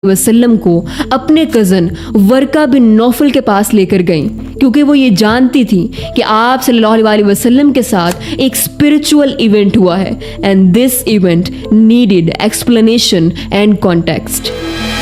वसल्लम को अपने कज़न वर्का बिन नौफल के पास लेकर गईं, क्योंकि वो ये जानती थी कि आप सल्लल्लाहु अलैहि वसल्लम के साथ एक स्पिरिचुअल इवेंट हुआ है and this event needed explanation and context.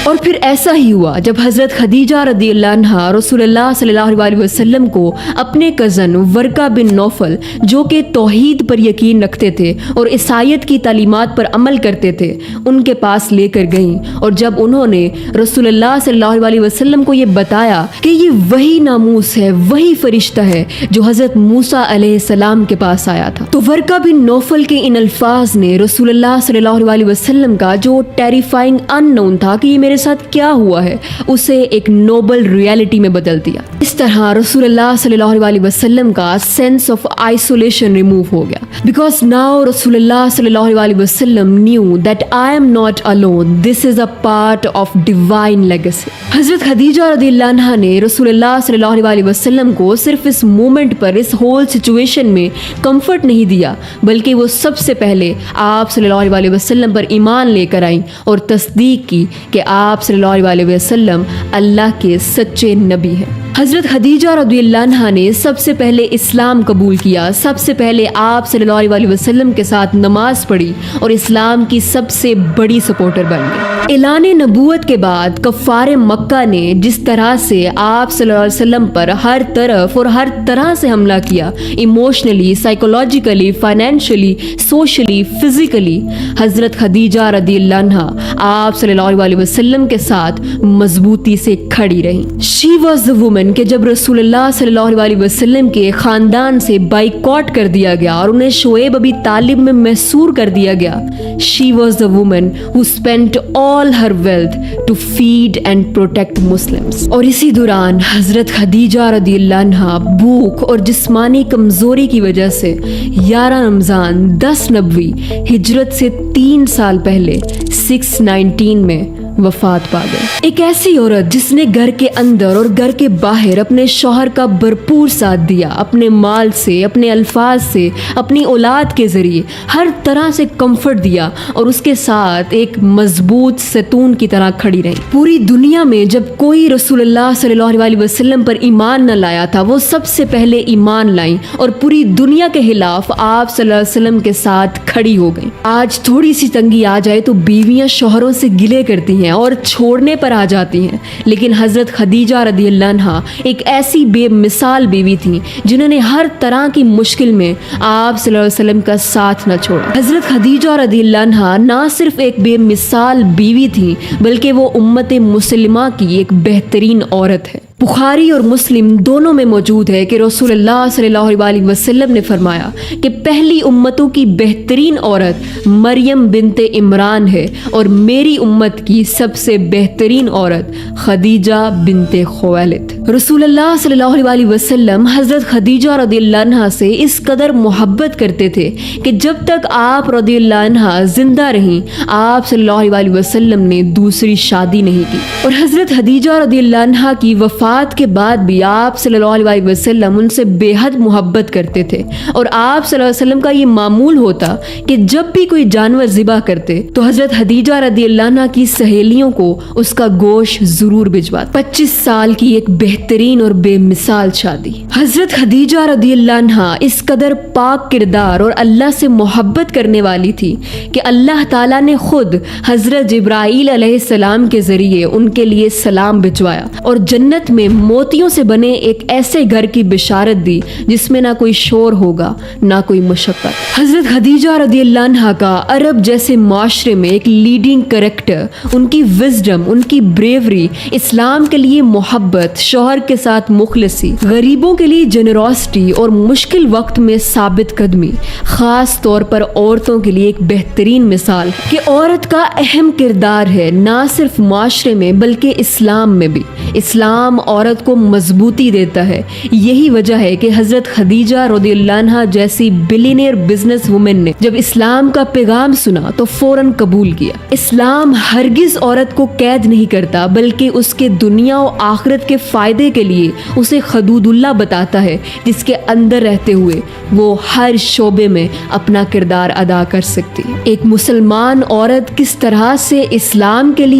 और फिर ऐसा ही हुआ जब हज़रत खदीजा रज़ियल्लाहु अन्हा रसूलुल्लाह सल्लल्लाहु अलैहि वसल्लम को अपने कज़न वर्का बिन नौफल, जो कि तौहीद पर यकीन रखते थे और ईसाईयत की तालीमात पर अमल करते थे, उनके पास लेकर गईं। और जब उन्होंने रसूलुल्लाह सल्लल्लाहु अलैहि वसल्लम को ये बताया कि ये वही नामूस है, वही फरिश्ता है जो हज़रत मूसा अलैहिस्सलाम के पास आया था, तो वर्का बिन नौफल के इन अल्फाज ने रसूलुल्लाह सल्लल्लाहु अलैहि वसल्लम का जो टेरिफाइंग अननोन था कि ये मेरे साथ क्या हुआ है, उसे एक नोबल रियलिटी में बदल दिया। इस तरह रसूलुल्लाह सल्लल्लाहु अलैहि वसल्लम का सेंस ऑफ आइसोलेशन रिमूव हो गया, बिकॉज नाउ रसूलुल्लाह सल्लल्लाहु अलैहि वसल्लम knew that I am not alone, this is a part of divine legacy. हजरत खदीजा रज़ियल्लाहु अन्हा ने रसूलुल्लाह सल्लल्लाहु अलैहि वसल्लम को सिर्फ इस मोमेंट पर, इस होल सिचुएशन में कंफर्ट नहीं दिया, बल्कि वो सबसे पहले आप सल्लल्लाहु अलैहि वसल्लम पर ईमान लेकर आई और तस्दीक की कि आप सल्लल्लाहु अलैहि वसल्लम अल्लाह के सच्चे नबी हैं। हज़रत खदीजा रज़ियल्लाहु अन्हा ने सबसे पहले इस्लाम कबूल किया, सबसे पहले आप सल्लल्लाहु अलैहि वसल्लम के साथ नमाज पढ़ी और इस्लाम की सबसे बड़ी सपोर्टर बन गई। ऐलान नबूवत के बाद कफ़ारे मक्का ने जिस तरह से आप सल्लल्लाहु अलैहि वसल्लम पर हर तरफ और हर तरह से हमला किया, emotionally, psychologically, financially, socially, physically, हज़रत खदीजा रज़ियल्लाहु अन्हा आप सल्लल्लाहु अलैहि वसल्लम के साथ मजबूती से खड़ी रहीं। शी वॉज द वुमन कि जब रसूलुल्लाह सल्लल्लाहु अलैहि वसल्लम के ख़ानदान से बाइकॉट कर दिया गया और उन्हें शोएब अबी तालिब में महसूर कर दिया गया, she was the woman who spent all her wealth to feed and protect Muslims. और इसी दौरान हज़रत खदीजा रज़ियल्लाहु अन्हा भूख और जिस्मानी कमज़ोरी की वजह से 11 रमज़ान 10 नबवी हिजरत से 3 साल पहले 619 में वफात पा गई। एक ऐसी औरत जिसने घर के अंदर और घर के बाहर अपने शौहर का भरपूर साथ दिया, अपने माल से, अपने अल्फाज से, अपनी औलाद के जरिए हर तरह से कंफर्ट दिया और उसके साथ एक मजबूत सतून की तरह खड़ी रही। पूरी दुनिया में जब कोई रसूलुल्लाह सल्लल्लाहु अलैहि वसल्लम पर ईमान न लाया था, वो सबसे पहले ईमान लाई और पूरी दुनिया के खिलाफ आप सल्लल्लाहु अलैहि वसल्लम के साथ खड़ी हो गई। आज थोड़ी सी तंगी आ जाए तो बीवियां शौहरों से गिले करती हैं और छोड़ने पर आ जाती हैं, लेकिन हज़रत खदीजा रज़ियल्लाहु अन्हा एक ऐसी बेमिसाल बीवी थी जिन्होंने हर तरह की मुश्किल में आप सल्लल्लाहु अलैहि वसल्लम का साथ न छोड़ा। हज़रत खदीजा रज़ियल्लाहु अन्हा ना सिर्फ एक बेमिसाल बीवी थी, बल्कि वो उम्मत मुस्लिमा की एक बेहतरीन औरत है। बुखारी और मुस्लिम दोनों में मौजूद है कि रसूलुल्लाह सल्लल्लाहु अलैहि वसल्लम ने फरमाया कि पहली उम्मतों की बेहतरीन औरत मरियम बिनते इमरान है और मेरी उम्मत की सबसे बेहतरीन औरत खदीजा बिनते खुवैलिद। रसूलुल्लाह सल्लल्लाहु अलैहि वसल्लम हज़रत खदीजा रज़ियल्लाहु अन्हा से इस कदर मोहब्बत करते थे कि जब तक आप रज़ियल्लाहु अन्हा जिंदा रहीं, आप सल्लल्लाहु अलैहि वसल्लम ने दूसरी शादी नहीं की। और हज़रत खदीजा रज़ियल्लाहु अन्हा की वफ़ात के बाद भी आप सल्लल्लाहु अलैहि वसल्लम उनसे बेहद मोहब्बत करते थे और आप सल्लल्लाहु अलैहि वसल्लम का ये मामूल होता कि जब भी कोई जानवर ज़िबा करते तो हज़रत खदीजा रज़ियल्लाहु अन्हा की सहेलियों को उसका गोश्त ज़रूर भिजवाते। 25 साल की एक बेहतरीन और बेमिसाल शादी। हज़रत खदीजा रज़ियल्लाहु अन्हा इस कदर पाक किरदार और अल्लाह से मोहब्बत करने वाली थी कि अल्लाह ताला ने खुद हज़रत जिब्राईल अलैहिस्सलाम के ज़रिए उनके लिए सलाम भिजवाया और जन्नत में मोतियों से बने एक ऐसे घर की बिशारत दी जिसमें ना कोई शोर होगा, ना कोई मुशक्कत। हज़रत खदीजा रज़ियल्लाहु अन्हा का अरब जैसे माशरे में एक लीडिंग कैरेक्टर, उनकी विजडम, उनकी ब्रेवरी, इस्लाम के लिए मोहब्बत, शौहर के साथ मुखलिसी, गरीबों के लिए जेनरोसिटी और मुश्किल वक्त में साबित कदमी, खास तौर पर औरतों के लिए एक बेहतरीन मिसाल कि औरत का अहम किरदार है ना सिर्फ माशरे में बल्कि इस्लाम में भी। इस्लाम औरत को मजबूती देता है। यही वजह है कि हज़रत खदीजा रज़ियल्लाहु अन्हा जैसी बिलियनियर बिजनेस वुमेन ने जब इस्लाम का पैगाम सुना तो फौरन कबूल किया। इस्लाम हरगिज औरत को कैद नहीं करता, बल्कि उसके दुनिया और आखिरत के फ़ायदे के लिए उसे खदूदुल्लाह बताता है, जिसके अंदर रहते हुए वो हर शोबे में अपना किरदार अदा कर सकती है। एक मुसलमान औरत किस तरह से इस्लाम के लिए